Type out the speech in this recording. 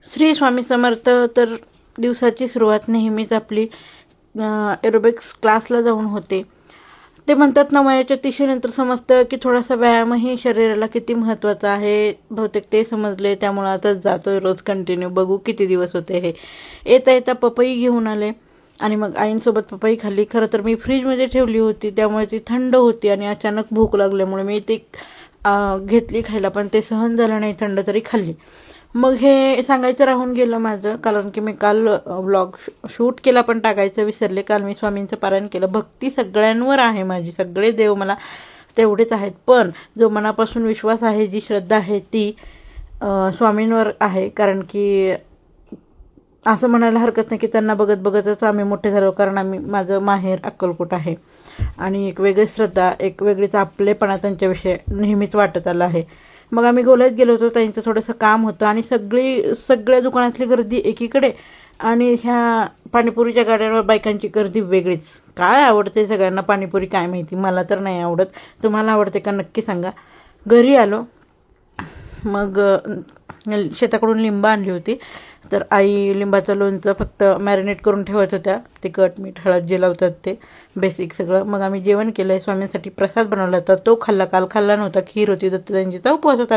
श्री स्वामी समर्थ. तर दिवसाची सुरुवात नेहमीच आपली एरोबिक्स क्लासला जाऊन होते. ते म्हणतात ना, वयाच्या 30 नंतर समजतं की थोडासा व्यायामही शरीराला किती महत्त्वाचा आहे. बहुतेक ते समजले, त्यामुळं आता जातोय रोज कंटिन्यू. बघू किती दिवस होते हे. येता येता पपई घेऊन आले आणि मग आईंसोबत पपई खाल्ली. खरं तर मी फ्रीजमध्ये ठेवली होती, त्यामुळे ती थंड होती आणि अचानक भूक लागल्यामुळे मी ती घेतली खायला, पण ते सहन झालं नाही, थंड तरी खाल्ली. मग हे सांगायचं राहून गेलं माझं, कारण की मी काल व्लॉग शूट केला पण टाकायचं विसरले. काल मी स्वामींचं पारायण केलं. भक्ती सगळ्यांवर आहे माझी, सगळे देव मला तेवढेच आहेत, पण जो मनापासून विश्वास आहे, जी श्रद्धा आहे ती स्वामींवर आहे. कारण की असं म्हणायला हरकत नाही की त्यांना बघत बघतच आम्ही मोठे झालो, कारण माझं माहेर अक्कलकोट आहे आणि एक वेगळी श्रद्धा, एक वेगळीच आपलेपणा त्यांच्याविषयी नेहमीच वाटत आला आहे. मग आम्ही गोल्यात गेलो होतो, त्यांचं थोडंसं काम होतं आणि सगळ्या दुकानातली गर्दी एकीकडे आणि ह्या पाणीपुरीच्या गाड्यांवर बायकांची गर्दी वेगळीच. काय आवडते सगळ्यांना पाणीपुरी काय माहिती, मला तर नाही आवडत. तुम्हाला आवडते का नक्की सांगा. घरी आलो, मग शेताकडून लिंब आणली होती, तर आई लिंबाचं लोणचं फक्त मॅरिनेट करून ठेवत होत्या. तिखट मीठ हळद जे लावतात ते बेसिक सगळं. मग आम्ही जेवण केलं. स्वामींसाठी प्रसाद बनवला होता, तो खाल्ला. काल खाल्ला नव्हता, खीर होती, दत्तजयंतीचा उपवास होता.